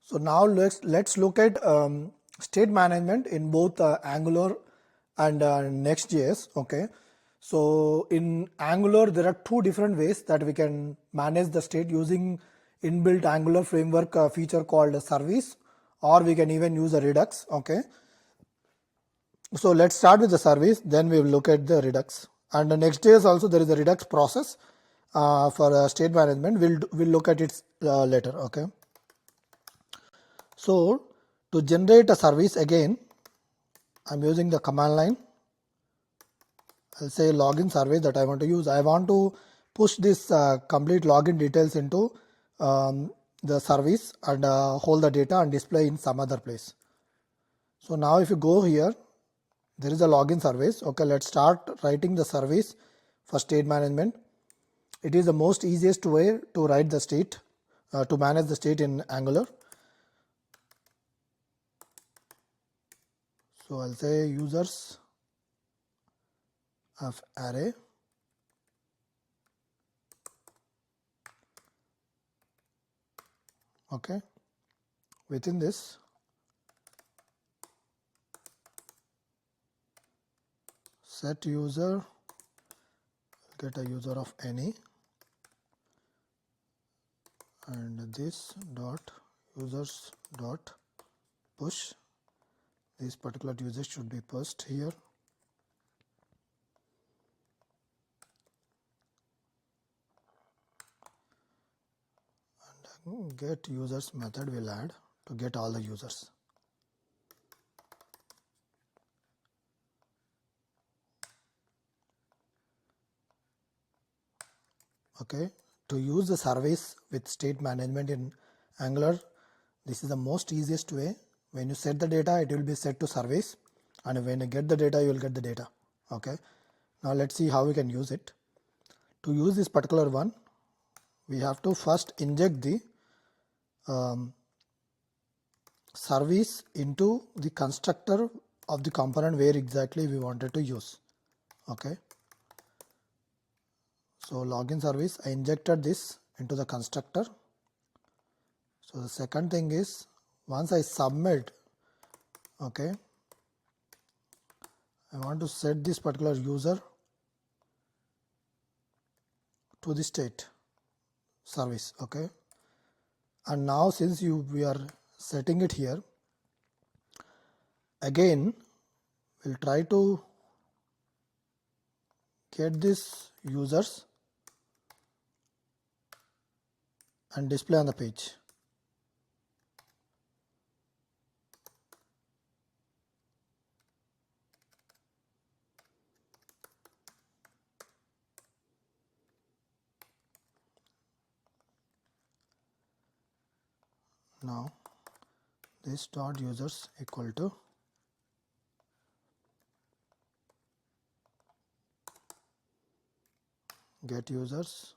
So now let's look at state management in both Angular and Next.js. Okay, so in Angular there are two different ways that we can manage the state using inbuilt Angular framework feature called service, or we can even use a Redux. Okay, so let's start with the service, then we will look at the Redux. And the Next.js also there is a Redux process for state management. We'll look at it later. Okay. So to generate a service, again I'm using the command line. I'll say login service that I want to use. I want to push this complete login details into the service and hold the data and display in some other place. So now if you go here, there is a login service. Okay, let's start writing the service for state management. It is the most easiest way to write the state, to manage the state in Angular. So I'll say users of array okay. Within this set user, get a user of any, and this dot users dot push, this particular user should be pushed here. And get users method will add to get all the users. Okay, to use the service with state management in Angular, this is the most easiest way. When you set the data, it will be set to service, and when you get the data, you will get the data. Okay, now let's see how we can use it. To use this particular one, we have to first inject the service into the constructor of the component where exactly we wanted to use. Okay, so login service, I injected this into the constructor. So the second thing is, once I submit, okay, I want to set this particular user to the state service. Okay, and now since we are setting it here, again we'll try to get this users and display on the page. Now this dot users equal to get users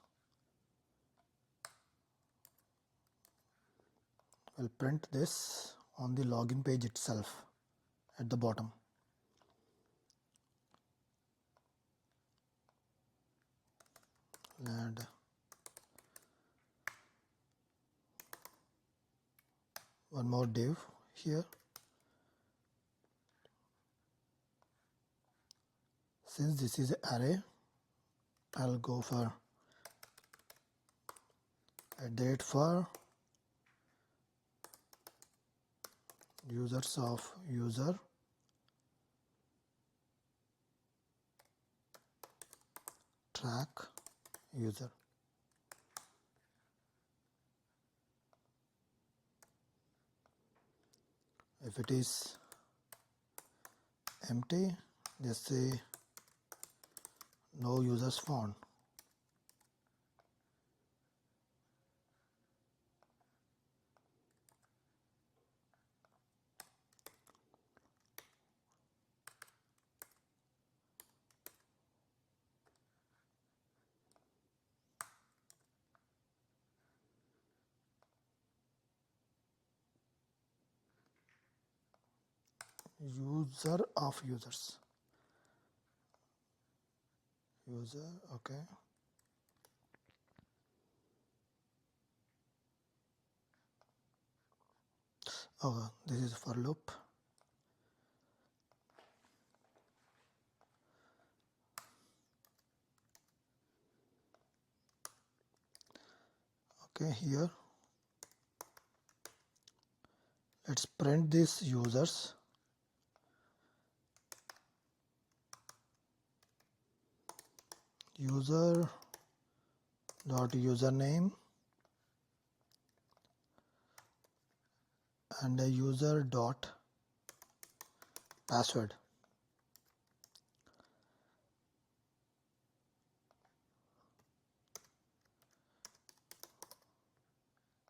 will print this on the login page itself at the bottom. Add one more div here. Since this is an array, I'll go for a date for users of user track user. If it is empty, just say no users found. User of users. User, okay. Oh, this is for loop. Okay, here let's print this users. User dot username and a user dot password.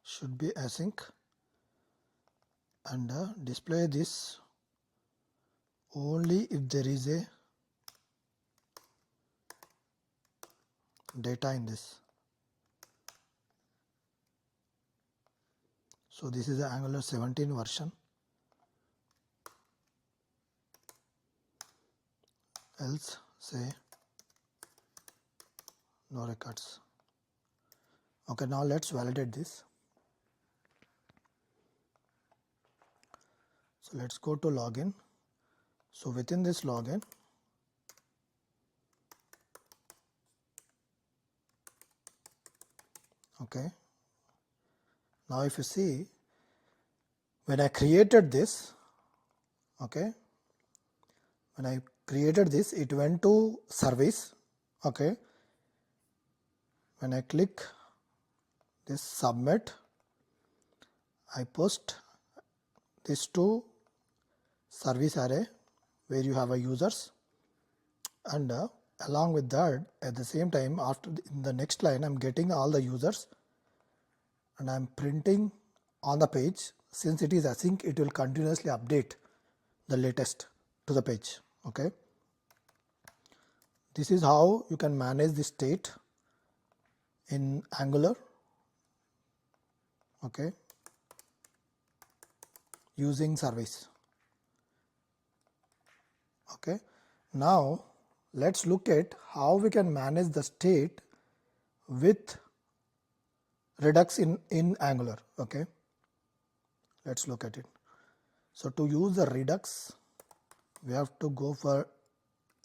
Should be async, and display this only if there is a data in this. So this is the Angular 17 version. Else say no records. Okay, now let's validate this. So let's go to login. So within this login, okay, now if you see, when I created this, okay, when I created this, it went to service. Okay, when I click this submit, I post this to service array where you have a users, and along with that, at the same time, after in the next line, I'm getting all the users and I'm printing on the page. Since it is async, it will continuously update the latest to the page. Okay, this is how you can manage the state in Angular. Okay, using service. Okay, now let's look at how we can manage the state with Redux in Angular. Okay, let's look at it. So to use the Redux, we have to go for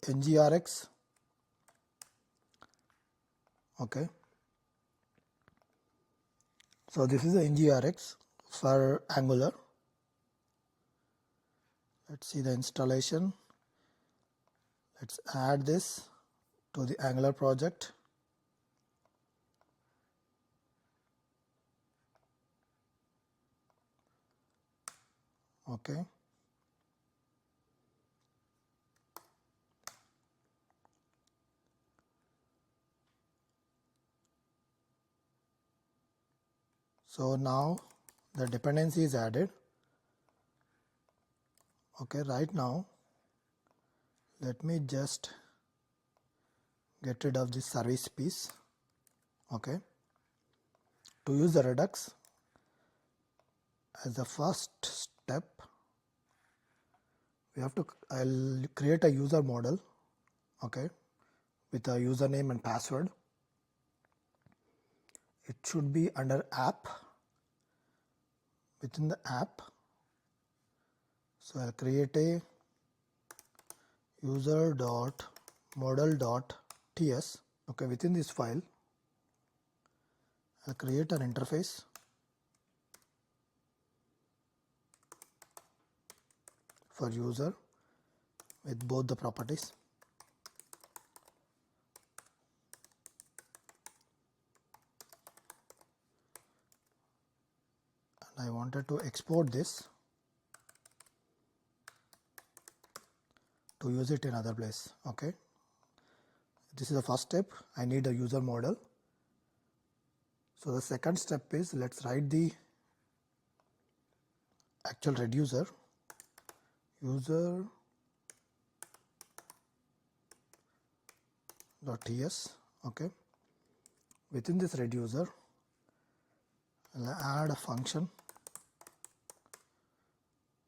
ngrx. Okay, so this is the ngrx for Angular. Let's see the installation. Let's add this to the Angular project. Okay, so now the dependency is added. Okay, right now let me just get rid of this service piece. Okay, to use the Redux, as the first step, we have to, I'll create a user model. Okay, with a username and password. It should be under app. Within the app, so I'll create a user.model.ts. Okay, within this file, I'll create an interface for user with both the properties. And I wanted to export this to use it in other place. Okay, this is the first step. I need a user model. So the second step is, let's write the actual reducer, user.ts. Okay, within this reducer, I'll add a function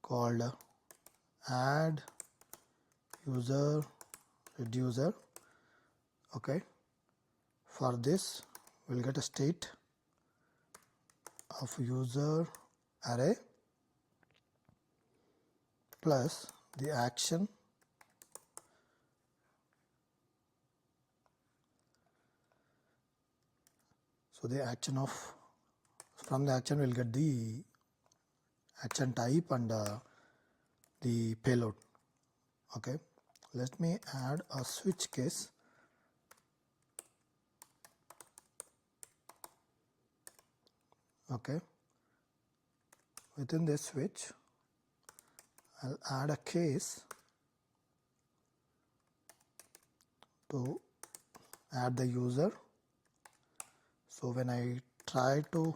called add user reducer. Okay, for this we'll get a state of user array plus the action so the action of from the action we'll get the action type and the payload. Okay, let me add a switch case. Okay, within this switch I'll add a case to add the user. So when I try to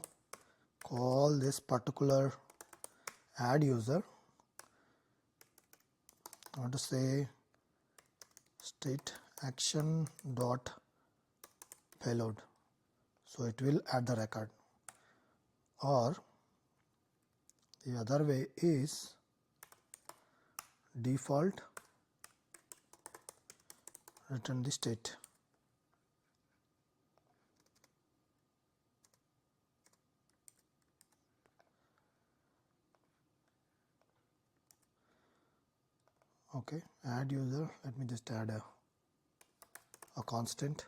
call this particular add user, I want to say state action dot payload, so it will add the record. Or the other way is default return the state. Okay, add user, let me just add a constant.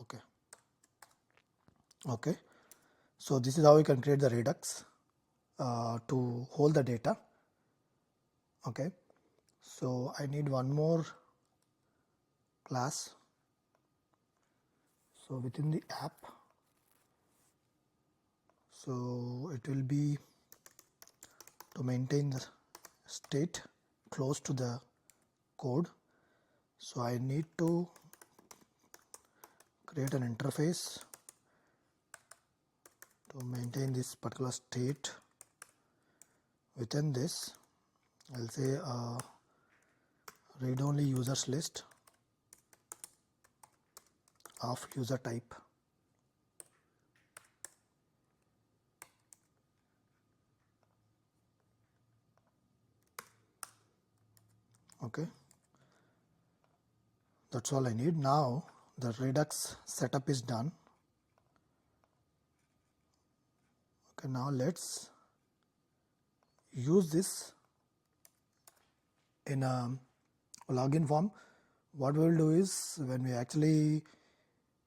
Okay, okay, so this is how we can create the Redux to hold the data. Okay, so I need one more class. So within the app, so it will be to maintain the state close to the code. So I need to create an interface to maintain this particular state. Within this, I'll say read only users list of user type. Okay, that's all I need. Now the Redux setup is done. Okay, now let's use this in a login form. What we will do is when we actually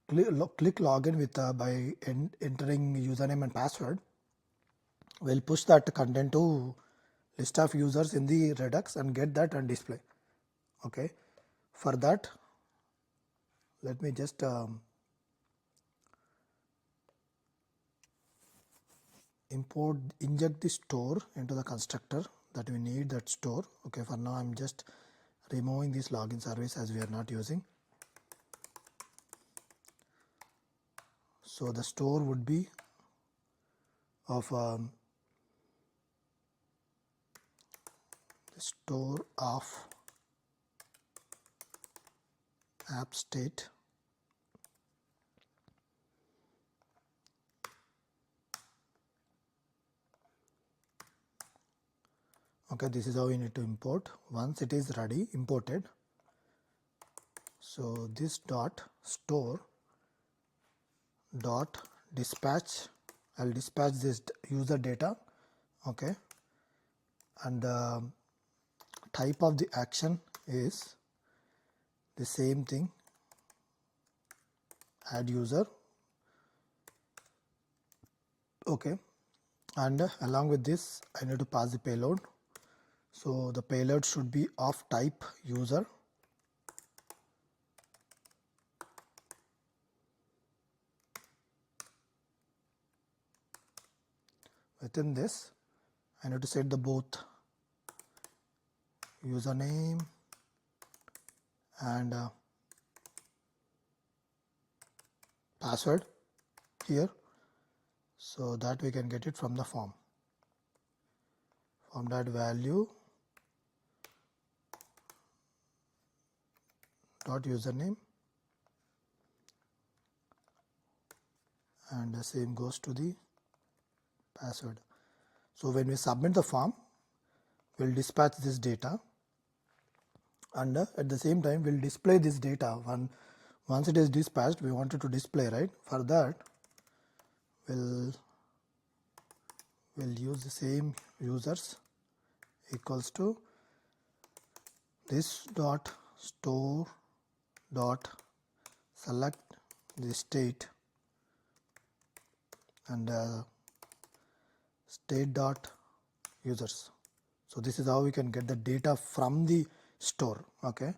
click login with by entering username and password, we'll push that content to list of users in the Redux and get that and display. Okay, for that let me just inject the store into the constructor that we need that store. Okay, for now I'm just removing this login service as we are not using. So the store would be of the store of app state Okay, this is how we need to import. Once it is ready, imported, so this dot store dot dispatch, I'll dispatch this user data. Okay, and the type of the action is the same thing, add user. Okay, and along with this I need to pass the payload. So the payload should be of type user. Within this I need to set the both username and password here. so that we can get it from the form that value dot username, and the same goes to the password. So when we submit the form, we'll dispatch this data, and at the same time we'll display this data. Once it is dispatched, we wanted to display, right? For that we'll use the same users equals to this dot store dot select the state and state dot users. So this is how we can get the data from the store. Okay,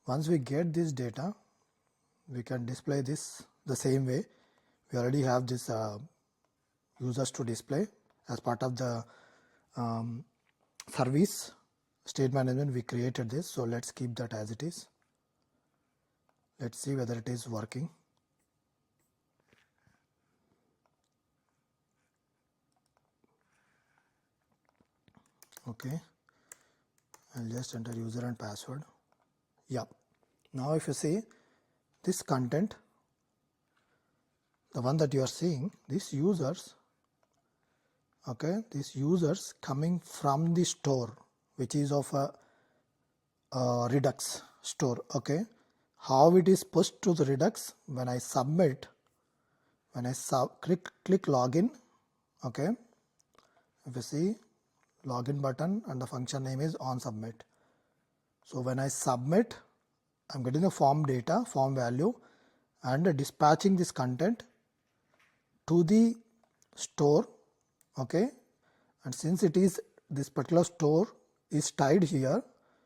once we get this data, we can display this the same way. We already have this users to display as part of the service state management. We created this, so let's keep that as it is. Let's see whether it is working. Okay, I'll just enter user and password. Yeah, now if you see this content, the one that you are seeing, these users, okay, these users coming from the store, which is of a Redux store. Okay, how it is pushed to the Redux? When I submit, when I click login, okay, if you see login button and the function name is on submit. So when I submit, I'm getting the form data, form value, and dispatching this content to the store. Okay, and since it is this particular store is tied here,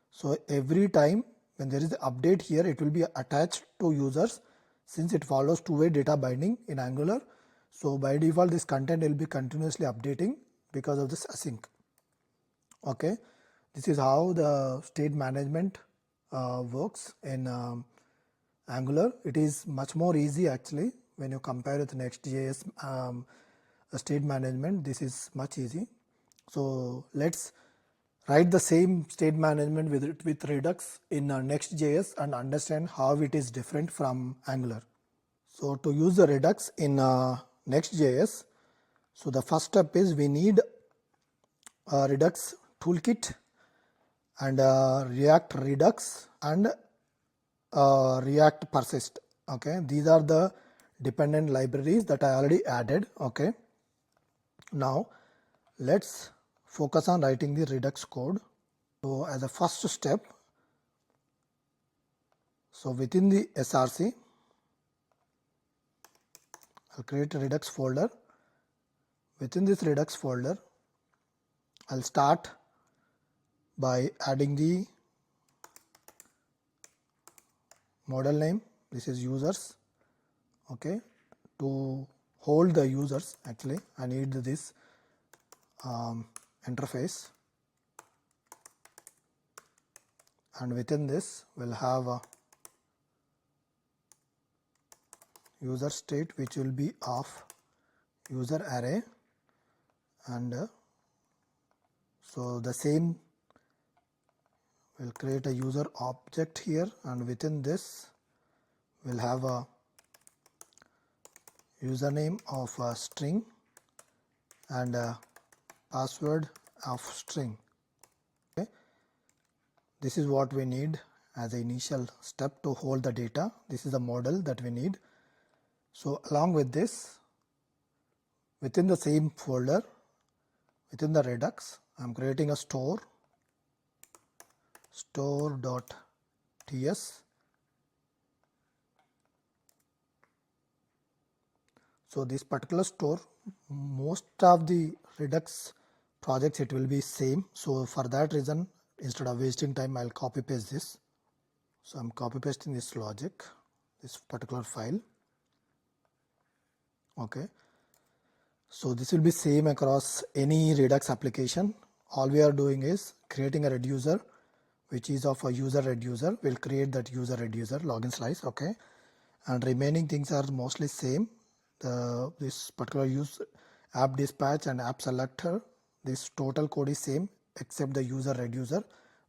so every time when there is an update here, it will be attached to users, since it follows two-way data binding in Angular. So by default this content will be continuously updating because of this async. Okay, this is how the state management works in Angular. It is much more easy actually when you compare with Next.js state management. This is much easy. So let's write the same state management with Redux in Next.js and understand how it is different from Angular. So to use the Redux in Next.js, so the first step is we need a Redux toolkit and React Redux and React Persist. Okay, these are the dependent libraries that I already added. Okay, now let's focus on writing the Redux code. So as a first step, so within the src, I'll create a Redux folder. Within this Redux folder, I'll start by adding the model name. This is users. Okay, to hold the users, actually I need this interface, and within this we'll have a user state which will be of user array, and so the same we'll create a user object here, and within this we'll have a username of a string and a password of string. Okay, this is what we need as the initial step to hold the data. This is the model that we need. So along with this, within the same folder, within the Redux, I'm creating a store.ts. So this particular store, most of the Redux projects it will be same. So for that reason, instead of wasting time, I'll copy paste this. So I'm copy pasting this logic, this particular file. Okay, so this will be same across any Redux application. All we are doing is creating a reducer which is of a user reducer. We'll create that user reducer login slice. Okay, and remaining things are mostly same. This particular app dispatch and app selector, this total code is same except the user reducer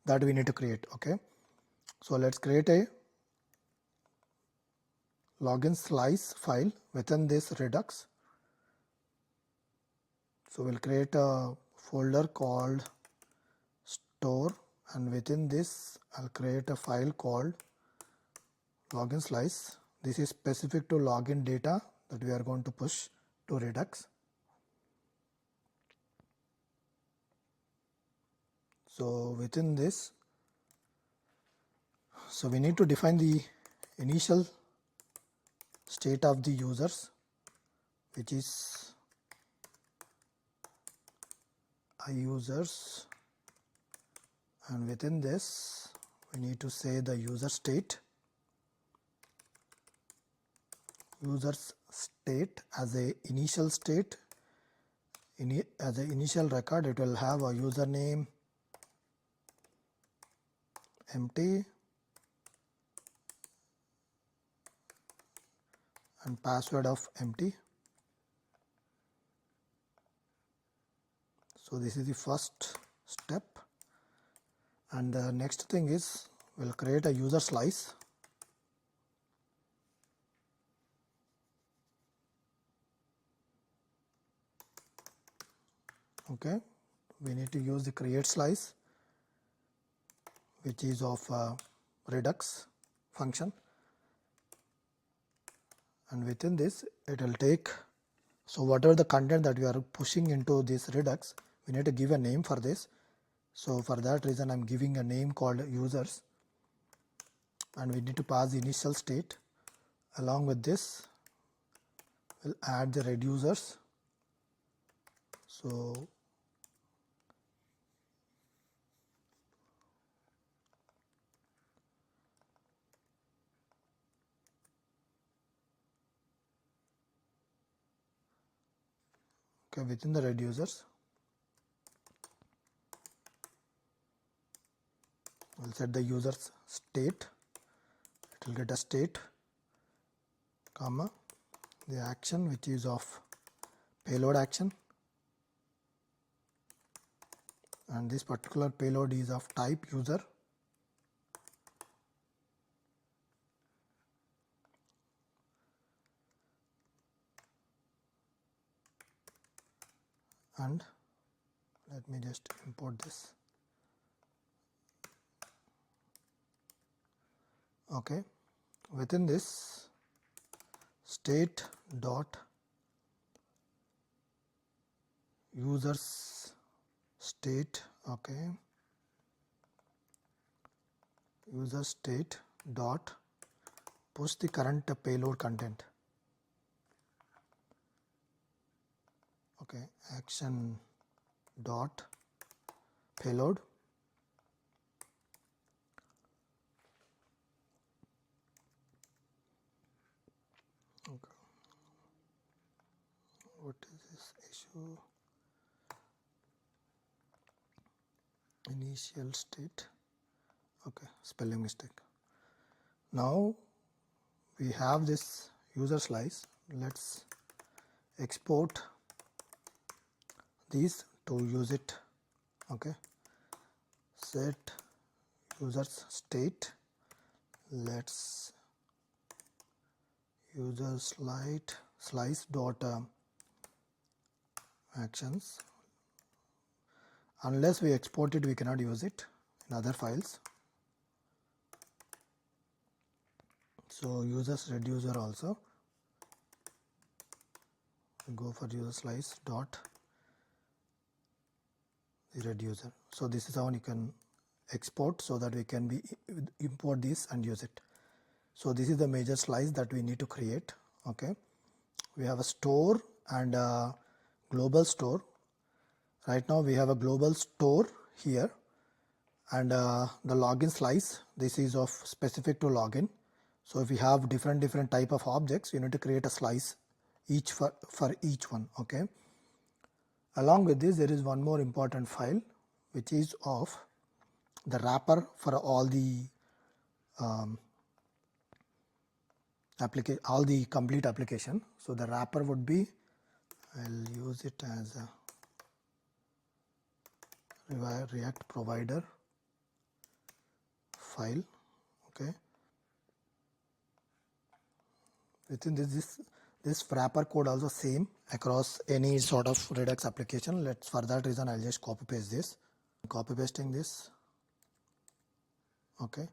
that we need to create. Okay, so let's create a login slice file within this Redux. So we'll create a folder called store, and within this I'll create a file called login slice. This is specific to login data that we are going to push to Redux. So within this, so we need to define the initial state of the users, which is iUsers, and within this we need to say the user state. Users state as a initial state, as an initial record, it will have a username empty and password of empty. So this is the first step, and the next thing is we'll create a user slice. Okay, we need to use the create slice, which is of Redux function, and within this it will take, so whatever the content that we are pushing into this Redux, we need to give a name for this. So for that reason I'm giving a name called users, and we need to pass the initial state. Along with this we'll add the reducers. So okay, within the reducers we'll set the user's state. It will get a state, comma, the action which is of payload action, and this particular payload is of type user, and let me just import this. Okay, within this state dot users state, okay, user state dot push the current payload content. Okay, action dot payload. Okay, what is this issue? Initial state. Okay, spelling mistake. Now we have this user slice. Let's export these to use it. Okay, set users state. Let's user slice dot actions. Unless we export it, we cannot use it in other files. So users reducer also, go for user slice dot the reducer. So this is how you can export, so that we can import this and use it. So this is the major slice that we need to create. Okay, we have a store and a global store. Right now we have a global store here, and the login slice, this is of specific to login. So if you have different type of objects, you need to create a slice each for each one. Okay, along with this there is one more important file, which is of the wrapper for all the complete application. So the wrapper would be I'll use it as a React provider file. Okay, within this wrapper code also same across any sort of Redux application. Let's, for that reason, I'll just copy paste this, copy pasting this. Okay,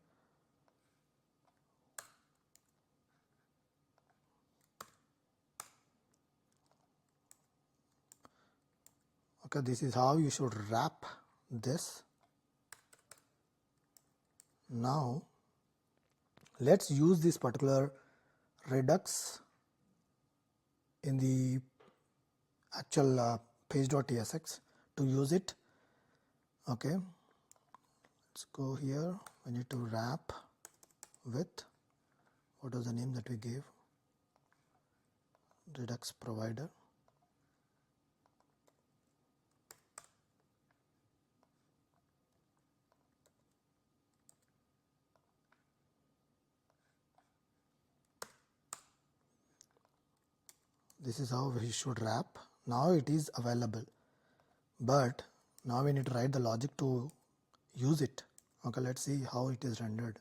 okay, this is how you should wrap this. Now let's use this particular Redux in the actual page.tsx to use it. Okay, let's go here. We need to wrap with, what was the name that we gave? Redux provider. This is how we should wrap. Now it is available, but now we need to write the logic to use it. Okay, let's see how it is rendered.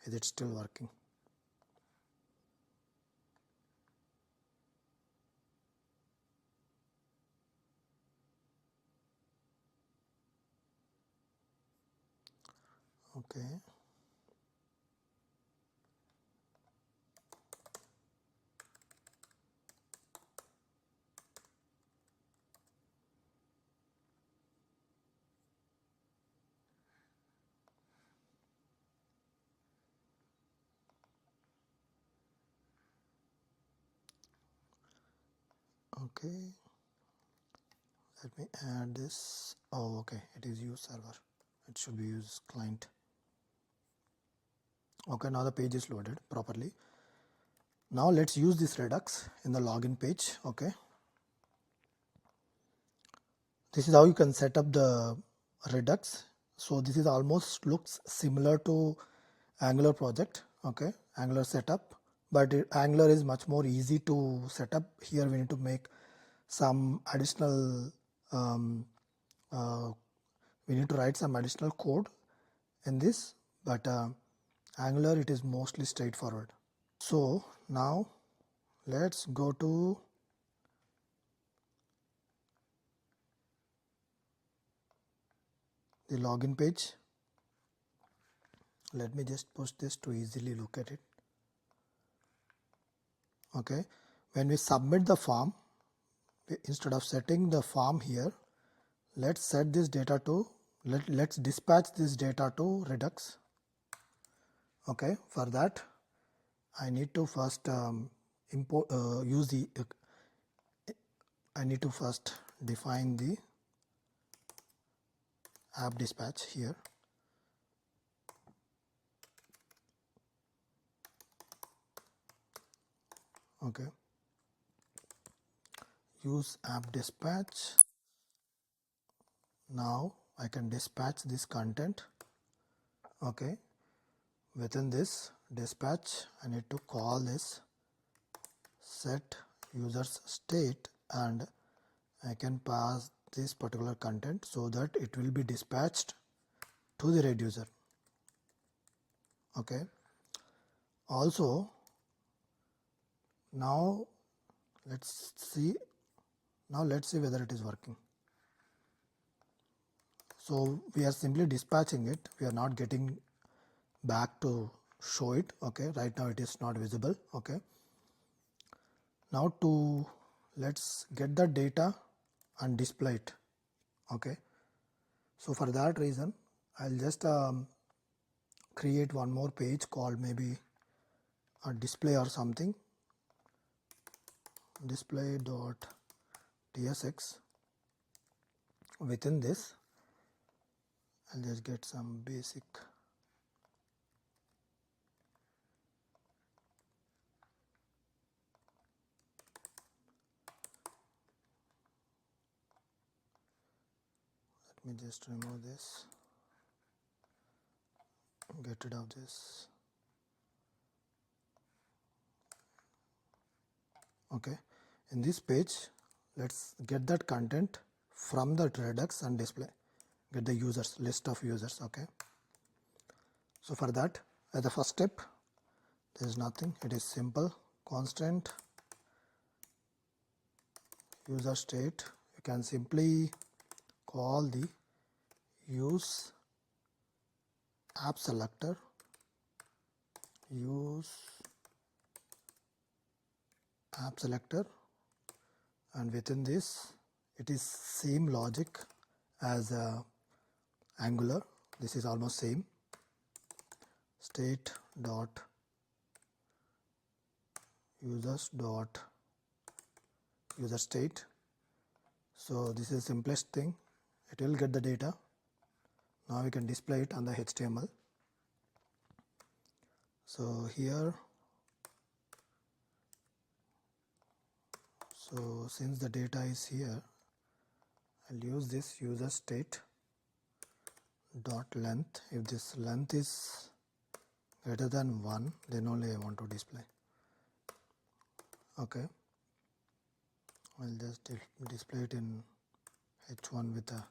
Is it still working? Okay, okay, let me add this. Oh, okay, it is use server. It should be use client. Okay, now the page is loaded properly. Now let's use this Redux in the login page. Okay, this is how you can set up the Redux. So this is almost looks similar to Angular project. Okay, Angular setup, but Angular is much more easy to set up. Here we need to make some additional we need to write some additional code in this, but Angular, it is mostly straightforward. So now let's go to the login page. Let me just push this to easily look at it. Okay, when we submit the form, instead of setting the form here, let's set this data to, let's dispatch this data to Redux. Okay, for that I need to first import use the I need to first define the app dispatch here. Okay, use app dispatch. Now I can dispatch this content. Okay, within this dispatch I need to call this set users state, and I can pass this particular content so that it will be dispatched to the red user. Okay, also now let's see whether it is working. So we are simply dispatching it, we are not getting back to show it. Okay, right now it is not visible. Okay, now let's get the data and display it. Okay, so for that reason I'll just create one more page called maybe a display or something, display.tsx. Within this I'll just get some basic let me just remove this, get rid of this. Okay, in this page let's get that content from the Redux and display, get the users, list of users. Okay, so for that, as the first step, there is nothing, it is simple. Constant user state, you can simply call the use app selector, use app selector, and within this it is same logic as Angular. This is almost same. State dot users dot user state. So this is the simplest thing. It will get the data. Now we can display it on the HTML. So here, so since the data is here, I'll use this user state dot length. If this length is greater than 1, then only I want to display. Okay, I'll just display it in H1 with a,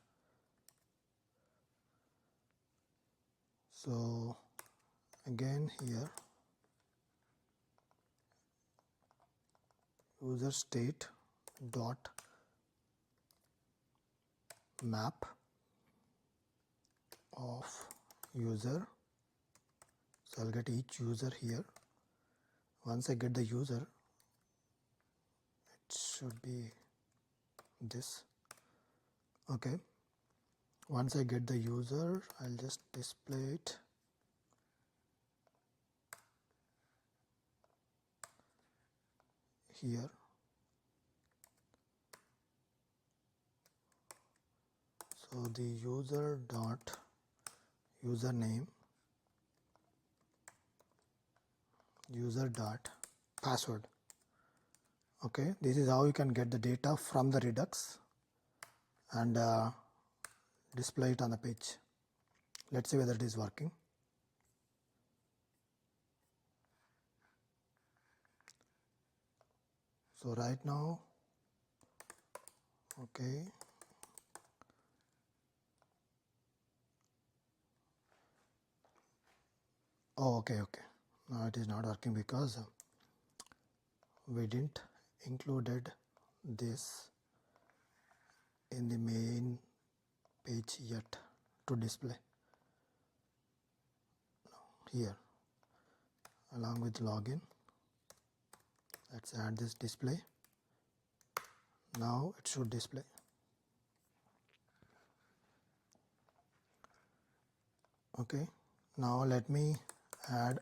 so again here user state dot map of user. So I'll get each user here. Once I get the user, it should be this. Okay, once I get the user, I'll just display it. Here, so the user dot username, user dot password. Okay, this is how you can get the data from the Redux and display it on the page. Let's see whether it is working. So right now, okay, oh okay, now it is not working because we didn't included this in the main page yet to display. Here, along with login, let's add this display. Now it should display. Okay, now let me add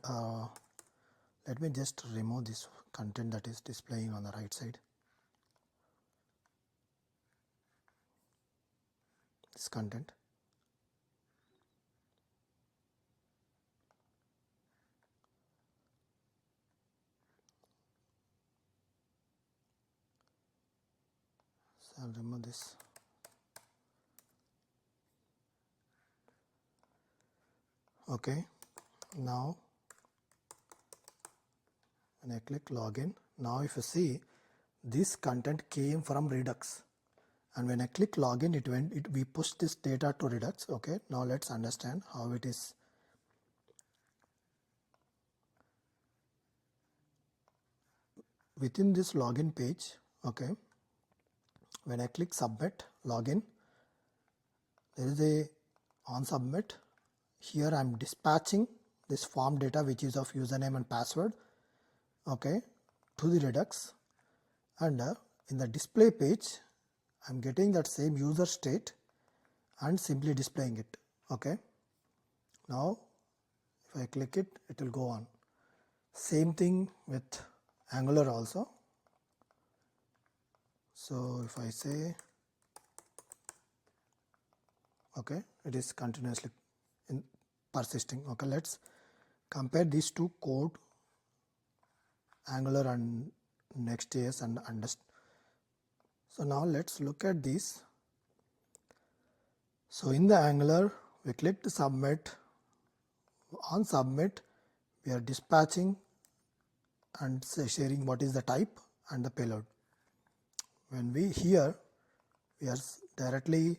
let me just remove this content that is displaying on the right side. This content. So I'll remove this. Okay, now when I click login, now if you see, this content came from Redux, and when I click login, we pushed this data to Redux. Okay, now let's understand how it is. Within this login page, okay, when I click submit login, there is a on submit. Here I'm dispatching this form data, which is of username and password, okay, to the Redux, and in the display page I'm getting that same user state and simply displaying it. Okay, now if I click it, it will go on. Same thing with Angular also. So if I say, okay, it is continuously persisting. Okay, let's compare these two code, Angular and Next.js, and understand. So now let's look at this. So in the Angular, we clicked submit. On submit, we are dispatching and sharing what is the type and the payload. when we here we are directly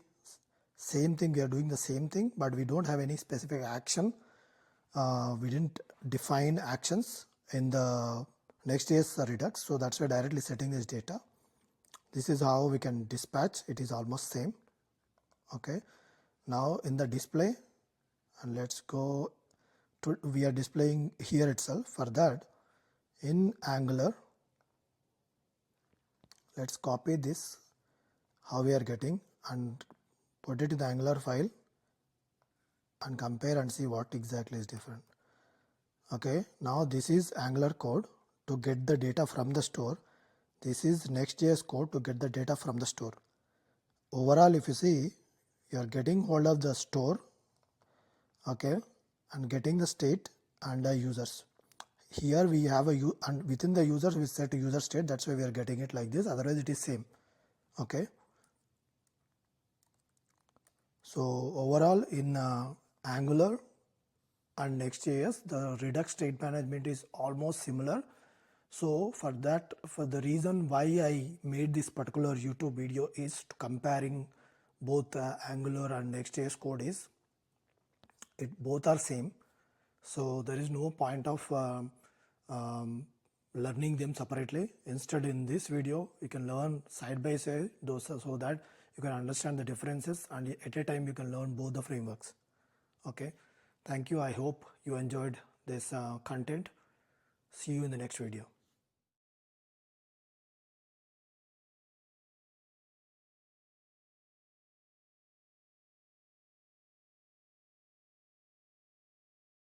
same thing, we are doing the same thing, but we don't have any specific action. We didn't define actions in the Next.js Redux, so that's why directly setting this data. This is how we can dispatch. It is almost same. Okay, now in the display, and let's go to, we are displaying here itself. For that, in Angular, let's copy this how we are getting and put it in the Angular file and compare and see what exactly is different. Okay, now this is Angular code to get the data from the store. This is Next.js code to get the data from the store. Overall, if you see, you are getting hold of the store, okay, and getting the state and the users. Here we have and within the users we set a user state. That's why we are getting it like this. Otherwise, it is same. Okay. So overall, in Angular and Next.js, the Redux state management is almost similar. So for that, for the reason why I made this particular YouTube video is comparing both Angular and Next.js code is it both are same. So there is no point of learning them separately. Instead, in this video, you can learn side by side those so that you can understand the differences, and at a time you can learn both the frameworks. Okay, thank you. I hope you enjoyed this content. See you in the next video.